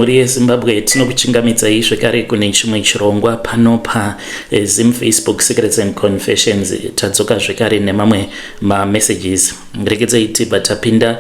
Muri yeZimbabwe tinokuchingamidzai zvekare kune chimwe chirongwa pano Zim Facebook Secrets and Confessions. Tadzoka zvekare nemamwe messages. Regedzai tibva tapinda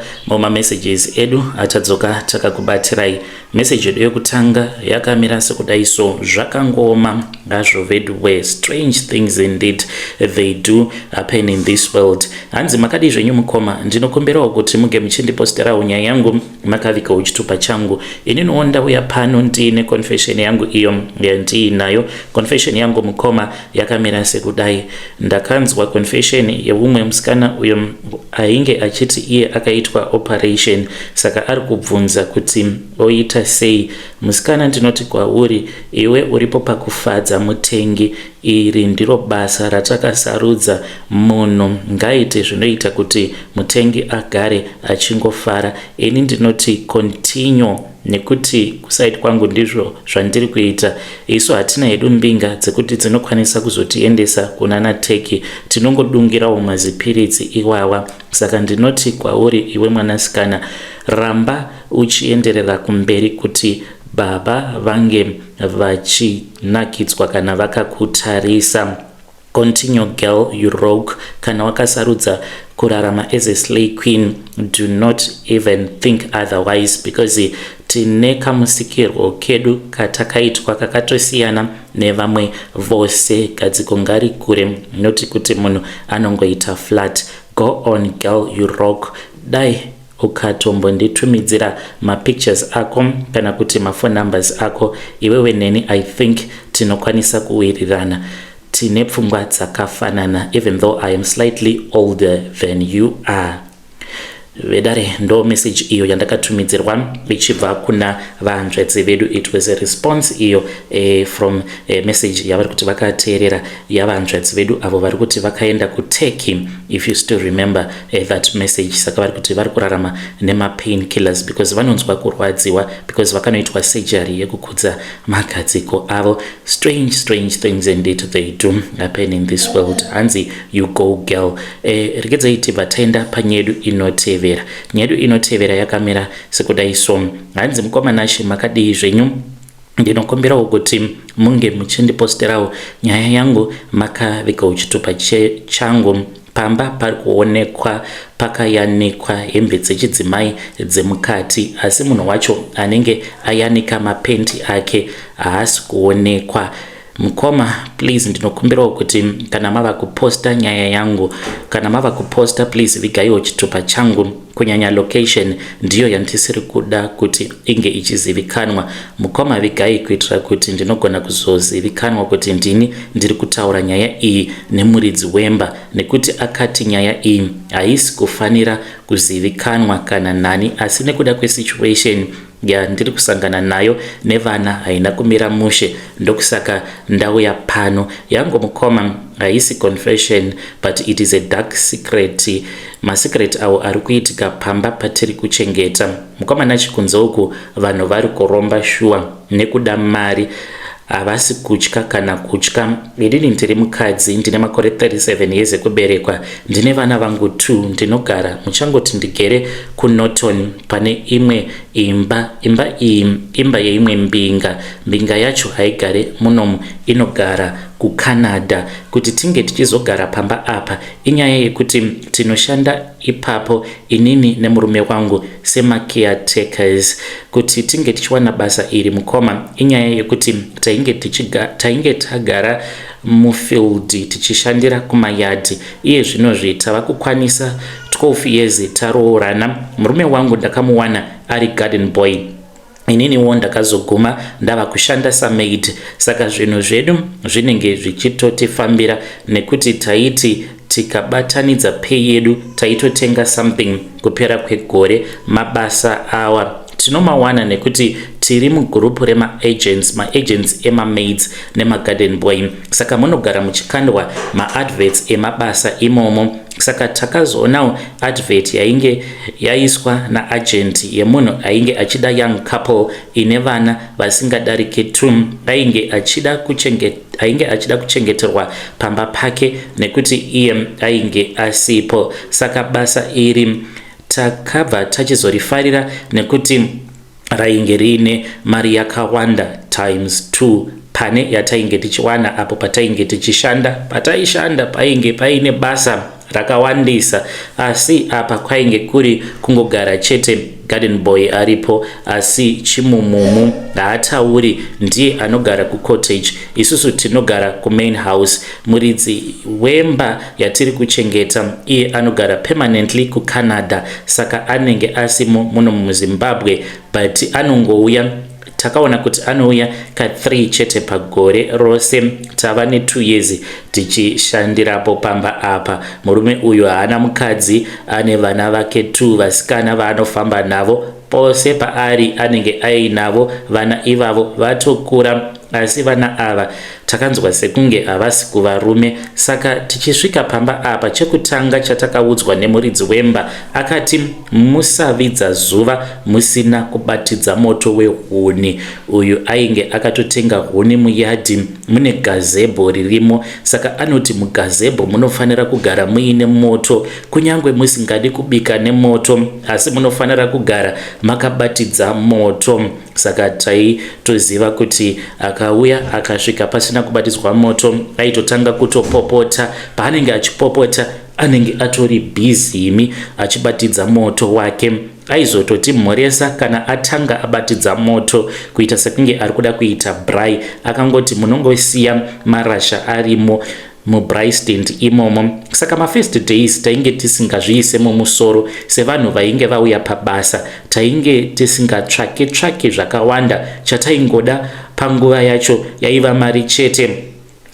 messages edu atadzoka takakubatirai. Message yedu yokutanga yakamira sekudai so zvakangoma ngazvo vedwe. Strange things indeed they do happen in this world. Hanzi makadi zvenyu mukoma ndinokumbirawo kuti muge muchindiposterawo nyaya yangu makavika uchitupa changu. Inini ndauya pano ndine confession yangu iyo yandinayo. Confession yangu mukoma yakamira sekudai. Ndakanzwa confession yeumwe musikana uyo ainge achiti iye akaitwa operation, saka ari kubvunza kuti oita sei. Musikana ndinoti kwauri, iwe uripo pakufadza mutengi, iri ndiro basa ratakasarudza. Munhu ngaite zvinoita kuti mutengi agare achingofara. Ini ndinoti continue, nekuti kusaidi kwangu ndizvo zvandiri kuita. Isu hatina hedu mbinga dzekuti dzinokwanisa kuzotiendesa kunana teki, tinongodungirawo mazipiritsi iwawa. Saka ndinoti kwauri, iwe mwanasikana, ramba uchienderera kumberi kuti baba vange vachinakidzwa kana vakakutarisa. Continue girl, you rogue. Kana wakasarudza kurarama as a slay queen, do not even think otherwise, because tine kamusikirwo kedu katakaitwa kakatosiyana nevamwe vose. Gadziko ngari kure, noti kuti munhu anongoita flat. Go on girl, you rock. Dai ukatombo nditumidzira mapictures ako kana kuti phone numbers ako, iwewe neni I think tinokwanisa kuwirirana. Tine pfungwa dzakafanana, even though I am slightly older than you are. Vedare ndo message iyo yandakatumidzirwa ichibva kuna vahanzvadzi vedu. It was a response iyo from a message yavari kuti vakateerera yavahanzvadzi vedu avo vari kuti vakaenda kuTurkey, if you still remember that message. Saka vari kuti vari kurarama nema pain killers because vanonzwa kurwadziwa, because vakanoitwa surgery yekukudza magadziko avo. Strange things indeed they do happen in this world. Hanzi you go girl. Regedzai tibva taenda panyedu inotevera. Nyedu inotevera yakamira sekudai so. Hanzi mukomanashi makadii zvenyu? Ndinokumbirawo kuti munge muchindiposterawo nyaya yangu makavika uchitupa changu. Pamba pari kuonekwa pakayanikwa hembe dzechidzimai dzemukati, asi munhu wacho anenge ayanika mapenti ake haasi kuonekwa. Mukoma, please ndinokumbirawo kuti kana mava kuposta nyaya yangu, kana mava kuposta please vigaiwo chitupa changu, kunyanya location ndiyo yandisiri kuda kuti inge ichizivikanwa. Mukoma, vigai kuitira kuti ndinogona kuzozivikanwa kuti ndini ndiri kutaura nyaya iyi nemuridzi wemba, nekuti akati nyaya iyi haisi kufanira kuzivikanwa kana nani, asi nekuda kwesituation ndiri kusangana nayo nevana haina kumira mushe, ndokusaka ndauya pano. Yangu mukoma haisi confession, but it is a dark secret. Masecret awo ari kuitika pamba patiri kuchengeta. Mukoma nachikunza uku vanhu vari kuromba shua nekuda mari, havasi kutya kana kutya. Inini ndiri mukadzi, ndine makore 37 years ekuberekwa, ndine vana vangu 2, ndinogara muchangoti ndigere kuNorton pane imwe imba yeimwe mbinga yacho haigare munomu, inogara kuCanada. Kuti tinge tichizogara pamba apa inyaya yekuti tinoshanda ipapo inini nemurume wangu sema caretakers. Kuti tinge tichiwana basa iri mukoma inyaya yekuti tainge tagara mufield tichishandira kumayadhi. Iye zvinozvi tava kukwanisa 12 years taroorana. Murume wangu ndakamuwana ari garden boy, ininiwo ndakazoguma ndava kushanda samaid. Saka zvinhu zvedu zvinenge zvichitotifambira, nekuti taiti tikabatanidza pay yedu taitotenga something kupera kwegore. Mabasa awa tinomawana nekuti tiri mugrupu maagents emamaids nemagarden boy. Saka munogara muchikandwa maadverts emabasa imomo. Saka takazoonawo advert yainge yaiswa naagent yemunhu ainge achida young couple ine vana vasingadariki 2. Ainge achida kuchengeterwa pamba pake nekuti iye ainge asipo. Saka basa iri takabva tachizorifarira nekuti rainge rine mari yakawanda times 2 pane yatainge tichiwana apo patainge tichishanda. Pataishanda painge paine basa rakawandisa, asi apa kwainge kuri kungogara chete garden boy aripo, asi chimumumu haatauri, ndiye anogara kucottage, isusu tinogara kumain house. Muridzi wemba yatiri kuchengeta iye anogara permanently kuCanada, saka anenge asimo muno muZimbabwe, but anongouya. Takaona kuti anouya ka3 chete pagore rose. Tava ne2 years tichishandirapo pamba apa. Murume uyu haana mukadzi, ane vana vake 2 vasikana vaanofamba navo. Pose paari anenge ainavo vana ivavo vatokura, asi vana ava takanzwa sekunge havasi kuvarume. Saka tichisvika pamba apa, chekutanga chatakaudzwa nemuridzi wemba akati musavidza zuva musina kubatidza moto wehuni. Uyu ainge akatotenga huni muyadhi, mune gazebo ririmo, saka anoti mugazebo munofanira kugara muine moto, kunyangwe musingadi kubika nemoto, asi munofanira kugara makabatidza moto. Saka taitoziva kuti akauya akasvika pasina kubatidzwa moto, aitotanga kutopopota. Paanenge achipopota anenge atori busy achibatidza moto wake. Aizototi mhoresa kana atanga abatidza moto kuita sekunge ari kuda kuita braai, akangoti munongosiya marasha arimo mubraai stand imomo. Saka mafirst days tainge tisingazviise mumusoro sevanhu vainge vauya pabasa, tainge tisingatsvake zvakawanda. Chataingoda panguva yacho yaiva mari chete,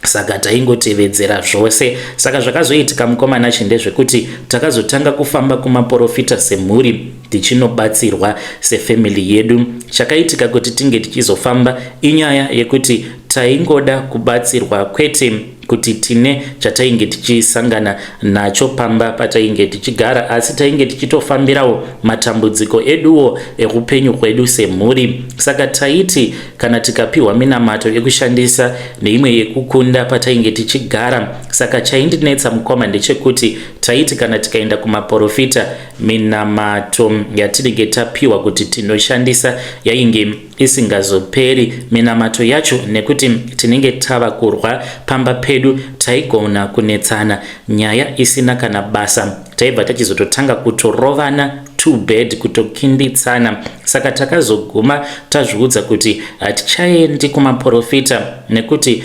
saka taingotevedzera zvose. Saka zvakazoitika mukomana ndezvekuti takazotanga kufamba kumaprofita semhuri tichinobatsirwa sefamily yedu. Chakaitika kuti tinge tichizofamba inyaya yekuti taingoda kubatsirwa, kwete kuti tine chatainge tichisangana nacho pamba patainge tichigara, asi tainge tichitofambirawo matambudziko eduwo eupenyu hwedu semhuri. Saka taiti kana tikapiwa minamato yekushandisa neimwe yekukunda patainge tichigara. Saka chaindinetsa mukoma ndechekuti taiti kana tikaenda kumaprofita, minamato yatinenge tapiwa kuti tinoshandisa yainge isingazoperi minamato yacho, nekuti tinenge tava kurwa pamba pedu taigona kunetsana nyaya isina kana basa. Taibva tachizototanga kutorovana too bad, kutokinditsana. Saka takazoguma tazviudza kuti hatichaendi kumaprofita nekuti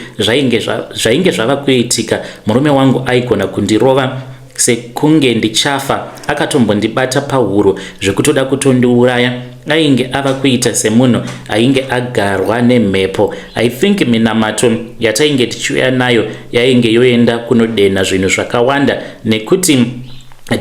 zvainge zvava kuitika. Murume wangu aigona kundirova sekunge ndichafa, akatombondibata pahuro zvekutoda kutondiuraya. Ainge ava kuita semunhu ainge agarwa nemhepo. I think minamato yatainge tichiuya nayo yainge yoenda kunodena zvinhu zvakawanda, nekuti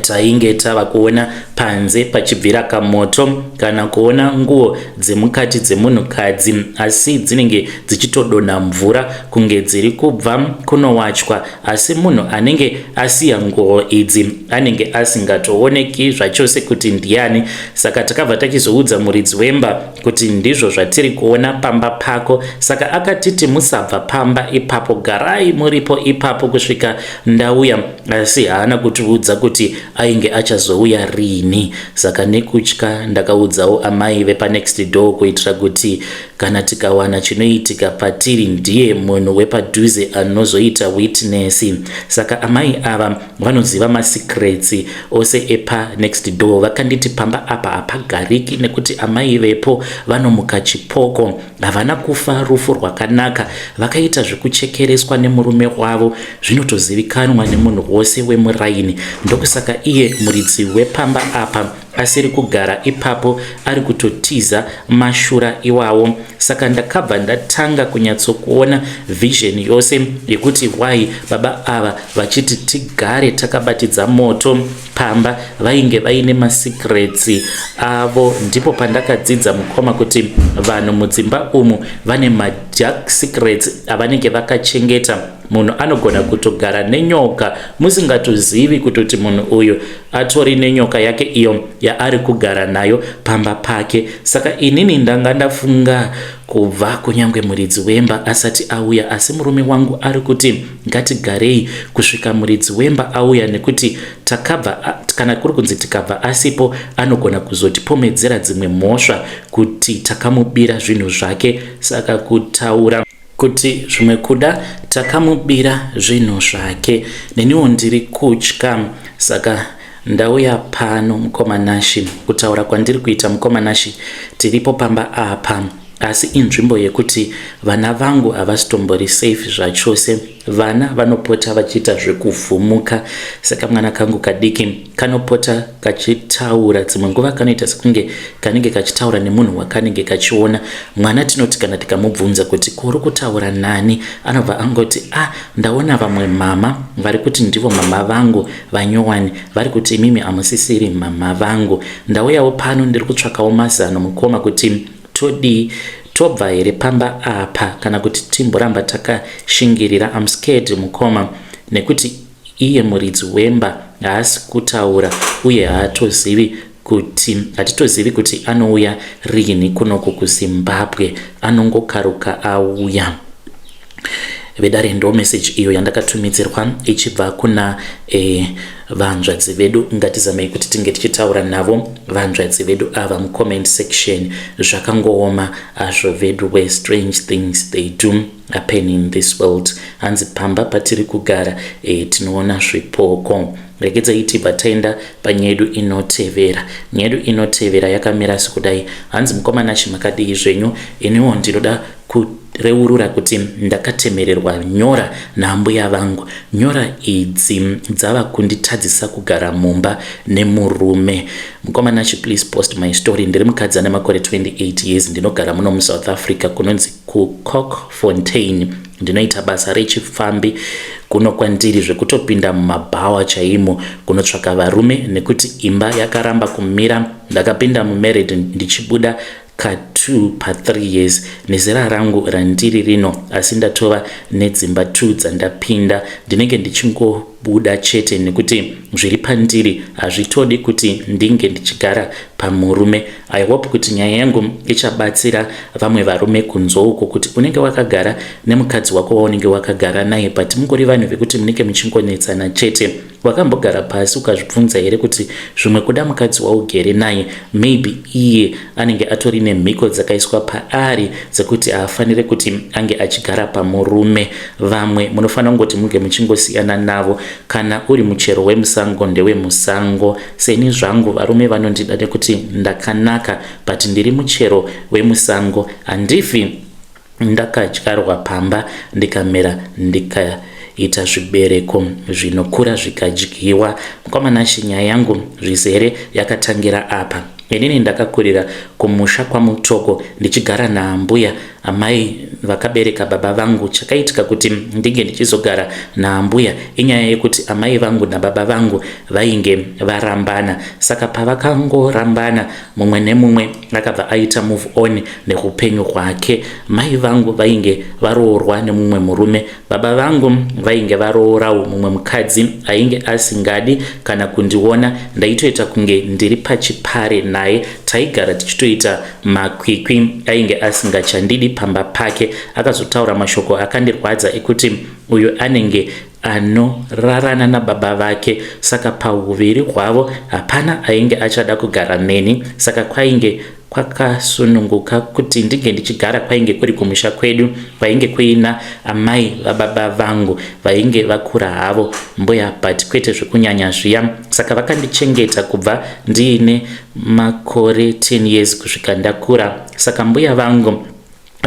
tainge tava kuona panze pachibvira kamoto, kana kuona nguo dzemukati dzemunhukadzi asi dzinenge dzichitodonha mvura kunge dziri kubva kunowachwa, asi munhu anenge asiya nguo idzi anenge asingatooneki zvachose kuti ndiani. Saka takabva tachizoudza muridzi wemba kuti ndizvo zvatiri kuona pamba pako. Saka akatiti musabva pamba ipapo, garai muripo ipapo kusvika ndauya, asi haana kutiudza kuti ainge achazouya rini. Saka nekutya ndakaudzawo amai vepanext door kuitira kuti kana tikawana chinoitika patiri ndiye munhu wepadhuze anozoita witness. Saka amai ava vanoziva masecrets ose epanext door. Vakanditi pamba apa hapagariki nekuti amai vepo vanomuka chipoko, havana kufa rufu rwakanaka, vakaita zvekuchekereswa nemurume wavo, zvinotozivikanwa nemunhu wose wemuraini. Ndokusaka iye muridzi wepamba apa asiri kugara ipapo ari kutotiza mashura iwawo. Saka ndakabva ndatanga kunyatsokuona vision yose yekuti why baba ava vachiti tigare takabatidza moto pamba vainge vaine masecrets avo. Ndipo pandakadzidza mukoma kuti vanhu mudzimba umu vane madark secrets avanenge vakachengeta munhu anogona kutogara nenyoka musingatozivi kutoti munhu uyu atori nenyoka yake iyo yaari kugara nayo pamba pake. Saka inini ndanga ndafunga kubva kunyange muridzi wemba asati auya, asi murume wangu ari kuti ngatigarei kusvika muridzi wemba auya, nekuti takabva, kana kuri kunzi tikabva asipo anogona kuzotipomedzera dzimwe mhosva kuti takamubira zvinhu zvake. Saka kutaura kuti zvimwe kuda takamubira zvinhu zvake, neniwo ndiri kutya. Saka ndauya pano mukomanashi kutaura kwandiri kuita mukomanashi, tiripo pamba apa, asi inzvimbo yekuti vana vangu havasitombori safe zvachose. Vana vanopota vachiita zvekuvhumuka. Saka mwana kangu kadiki kanopota kachitaura, dzimwe nguva kanoita sekunge kanenge kachitaura nemunhu wakanenge kachiona. Mwana tinoti kana tikamubvunza kuti kuri kutaura nani, anobva angoti ndaona vamwe mama vari kuti ndivo mama vangu vanyowani, vari kuti imimi hamusisiri mama vangu. Ndauyawo pano ndiri kutsvakawo mazano mukoma kuti tobva here pamba apa, kana kuti timboramba takashingirira. I'm scared mukoma, nekuti iye muridzi wemba haasi kutaura uye hatitozivi kuti anouya rini kunoku kuZimbabwe, anongokaruka auya. Vedare ndo message iyo yandakatumidzirwa ichibva kuna vanzvadzi vedu. Ngatizamei kuti tinge tichitaura navo vanzvadzi vedu ava mucomment section. Zvakangooma azvo vedu, where strange things they do happen in this world. Hanzi pamba patiri kugara tinoona zvipoko. Regedzai tibva taenda panyedu inotevera. Nyedu inotevera yakamira sekudai. Hanzi mukomanashi makadii zvenyu? Iniwo ndinoda kureurura kuti ndakatemererwa nyora nambuya vangu. Nyora idzi dzava kunditadzisa kugara mumba nemurume. Mukomanashi, please post my story. Ndiri mukadzi ane makore 28 years, ndinogara muno muSouth Africa kunonzi kuCockfontein. Ndinoita basa rechifambi kuno kwandiri zvekutopinda mumabhawa chaimo kunotsvaka varume, nekuti imba yakaramba kumira. Ndakapinda mumarried ndichibuda ka2 pa3 years nezera rangu randiri rino, asi ndatova nedzimba 2 dzandapinda. Ndinenge ndichingobuda chete nekuti zviri pandiri hazvitodi kuti ndinge ndichigara pamurume. I hope kuti nyaya yangu ichabatsira vamwe varume kunzo uko, kuti unenge wakagara nemukadzi wako waunenge wakagara naye, but mungori vanhu vekuti munenge muchingonetsana chete. Wakambogara pasi ukazvibvunza here kuti zvimwe kuda mukadzi waugere naye, maybe iye anenge atori nemhiko dzakaiswa paari dzekuti haafanire kuti ange achigara pamurume. Vamwe munofanira kungoti munge muchingosiyana navo. Kana uri muchero wemusango ndewemusango. Seni zvangu varume vanondida nekuti ndakanaka, but ndiri muchero wemusango. Handifi ndakadyarwa pamba ndikamera ndikaita zvibereko zvinokura zvikadyiwa. Mukomanashi, nyaya yangu zvizere yakatangira apa. Inini ndakakurira kumusha kwaMutoko ndichigara naambuya amai vakabereka baba vangu. Chakaitika kuti ndinge ndichizogara naambuya inyaya yekuti amai vangu nababa vangu vainge varambana. Saka pavakangorambana, mumwe nemumwe akabva aita move on neupenyu hwake. Mai vangu vainge varoorwa nemumwe murume, baba vangu vainge varoorawo mumwe mukadzi ainge asingadi kana kundiona ndaitoita kunge ndiri pachipare naye. Taigara tichitoita makwikwi, ainge asingachandidi pamba pake. Akazotaura mashoko akandirwadza ekuti uyu anenge anorarana nababa vake. Saka pauviri hwavo hapana ainge achada kugara neni. Saka kwainge kwakasununguka kuti ndinge ndichigara kwainge kuri kumusha kwedu, kwainge kuina amai vababa vangu vainge vakura havo mbuya, but kwete zvekunyanya zviya. Saka vakandichengeta kubva ndiine makore 10 years kusvika ndakura. Saka mbuya vangu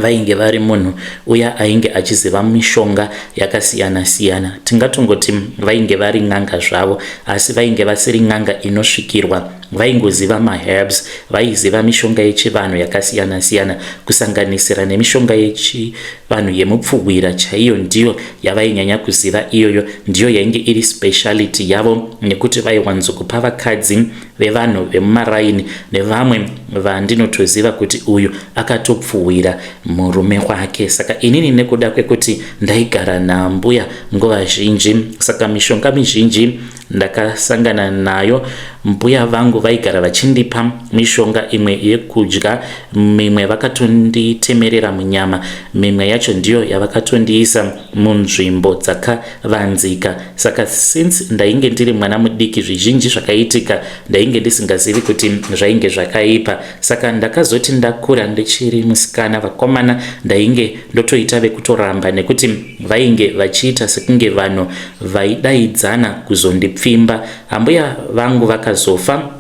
vainge vari munhu uya ainge achiziva mishonga yakasiyana siyana. Tingatongoti vainge vari n'anga zvavo, asi vainge vasiri n'anga inosvikirwa. vaingoziva maherbs, vaiziva mishonga yechivanhu yakasiyana siyana kusanganisira nemishonga yechivanhu yemupfuwira chaiyo ndiyo yavainyanya kuziva. Iyoyo ndiyo yainge iri speciality yavo, nekuti vaiwanzokupa vakadzi vevanhu vemumaraini nevamwe vandinotoziva kuti uyu akatopfuwira murume wake. Saka inini nekuda kwekuti ndaigara nambuya nguva zhinji, saka mishonga mizhinji ndakasangana nayo. Mbuya vangu vaigara vachindipa mishonga imwe yekudya, mimwe vakatonditemerera munyama, mimwe yacho ndiyo yavakatondiisa munzvimbo dzakavanzika. Saka since ndainge ndiri mwana mudiki, zvizhinji zvakaitika ndainge ndisingazivi kuti zvainge zvakaipa. Saka ndakazoti ndakura ndichiri musikana, vakomana ndainge ndotoita vekutoramba, nekuti vainge vachiita sekunge vanhu vaidaidzana kuzondipfimba. Ambuya vangu vakazofa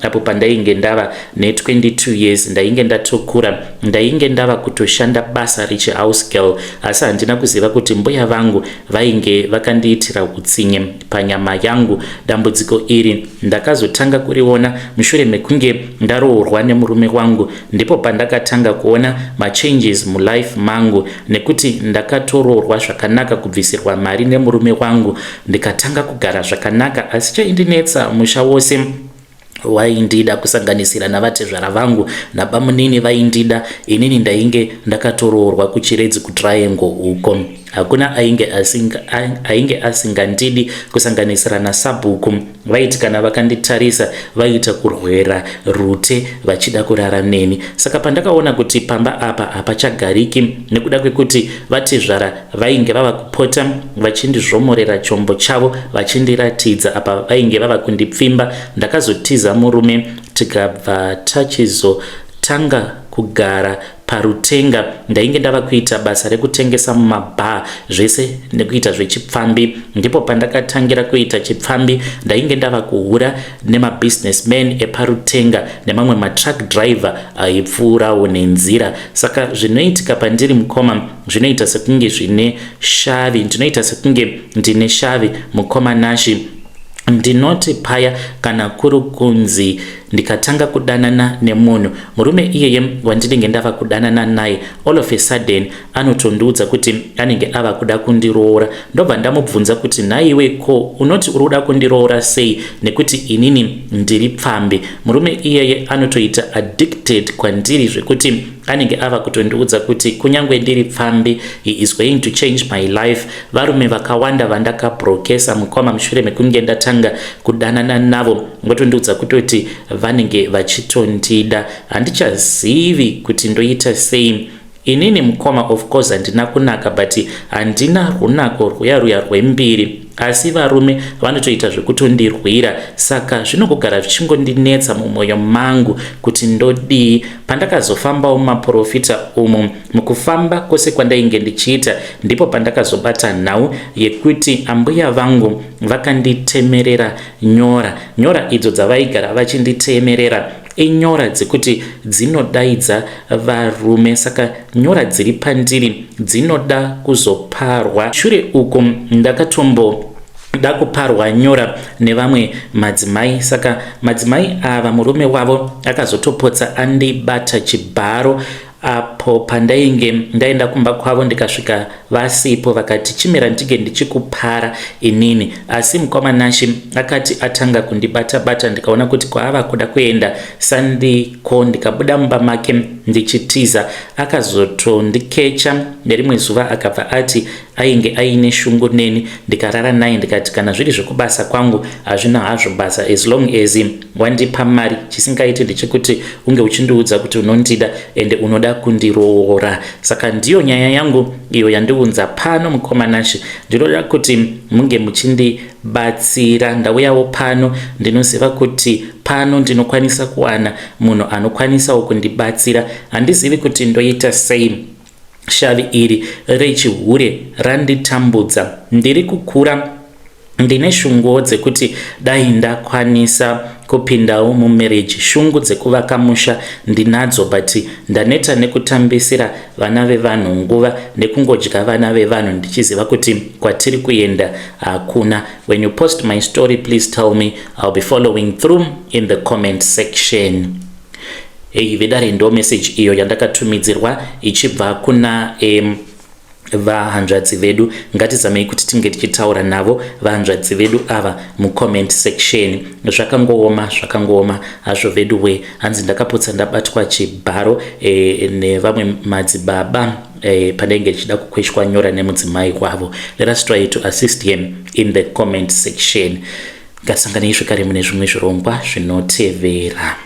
apo pandainge ndava ne22 years, ndainge ndatokura, ndainge ndava kutoshanda basa rechihouse girl, asi handina kuziva kuti mbuya vangu vainge vakandiitira utsinye panyama yangu. Dambudziko iri ndakazotanga kuriona mushure mekunge ndaroorwa nemurume wangu, ndipo pandakatanga kuona machanges mulife mangu, nekuti ndakatoroorwa zvakanaka, kubvisirwa mari nemurume wangu, ndikatanga kugara zvakanaka. Asi chaindinetsa musha wose waindida, kusanganisira navatezvara vangu nabamunini vaindida, inini ndainge ndakatoroorwa kuchiredzi kutriangle uko. Hakuna ainge asingandidi, kusanganisira nasabhuku. Vaiti kana vakanditarisa vaita kurwera rute vachida kurara neni. Saka pandakaona kuti pamba apa hapachagariki, nekuda kwekuti vatezvara vainge vava kupota vachindizvomorera chombo chavo, vachindiratidza apa vainge vava kundipfimba, ndakazotiza murume tikabva tachizotanga kugara parutenga. Ndainge ndava kuita basa rekutengesa mumabha zvese nekuita zvechipfambi, ndipo pandakatangira kuita chipfambi ndainge ndava kuhura nemabusinessmen eparutenga nemamwe matruck driver aipfuurawo nenzira. Saka zvinoitika pandiri mukoma zvinoita sekunge zvine shavi, ndinoita sekunge ndine shavi mukoma nashi. Ndinoti paya kana kuri kunzi ndikatanga kudanana nemunhu, murume iyeye wandinenge ndava kudanana naye, all of a sudden anotondiudza kuti anenge ava kuda kundiroora. Ndobva ndamubvunza kuti nhaiwe ko unoti uri kuda kundiroora sei, nekuti inini ndiri pfambi. Murume iyeye anotoita addicted kwandiri zvekuti anenge ava kutondiudza kuti kunyange ndiri pfambi, he is going to change my life. Varume vakawanda vandakabrokesa mukoma mushure mekunge ndatanga kudanana navo ngotondiudza kutoti vanenge vachitondida. Handichazivi kuti ndoita sei. Inini mukoma of course handina kunaka, but handina runako rwuya rwembiri, asi varume vanotoita zvekutondirwira. Saka zvinogara zvichingondinetsa mumwoyo mangu kuti ndodii. Pandakazofambawo mumaprofita umu, mukufamba kwose kwandainge ndichiita, ndipo pandakazobata nhau yekuti ambuya vangu vakanditemerera nyora idzo dzavaigara vachinditemerera inyora dzekuti dzinodaidza varume. Saka nyora dziri pandiri dzinoda kuzoparwa. Shure uko ndakatomboda kuparwa nyora nevamwe madzimai. Saka madzimai ava murume wavo akazotopotsa andibata chibharo. Apo pandainge ndaenda kumba kwavo ndikasvika vasipo, vakati chimera ndige ndichikupara inini. Asi mukoma nashi akati atanga kundibata-bata, ndikaona kuti kwaava kuda kuenda sandiko, ndikabuda mumba make ndichitiza. Akazotondikecha nerimwe zuva akabva ati ainge aine shungu neni. Ndikarara naye ndikati kana zviri zvekubasa kwangu hazvina hazvo basa, as long as wandipa mari, chisingaiti ndechekuti unge uchindiudza kuti unondida ende unoda kundiroora. Saka ndiyo nyaya yangu iyo yandiunza pano mukoma nashi. Ndinoda kuti munge muchindibatsira. Ndauyawo pano ndinoziva kuti pano ndinokwanisa kuwana munhu anokwanisawo kundibatsira. Handizivi kuti ndoita sei. Shavi iri rechihure randitambudza. Ndiri kukura ndine shunguwo dzekuti dai ndakwanisa kupindawo mumarriage. Shungu dzekuvaka musha ndinadzo, but ndaneta nekutambisira vana vevanhu nguva nekungodya vana vevanhu ndichiziva kuti kwatiri kuenda hakuna. When you post my story, please tell me. I'll be following through in the comment section. Vedare ndo message iyo yandakatumidzirwa ichibva kuna vahanzvadzi vedu. Ngatizamei kuti tinge tichitaura navo vahanzvadzi vedu ava mucomment section. Zvakangooma hazvo vedu we. Hanzi ndakapotsa ndabatwa chibharo nevamwe madzibaba panenge chida kukweshwa nyora nemudzimai wavo. Let us try to assist him in the comment section. Ngatisangane zvekare mune zvimwe zvirongwa zvinotevera.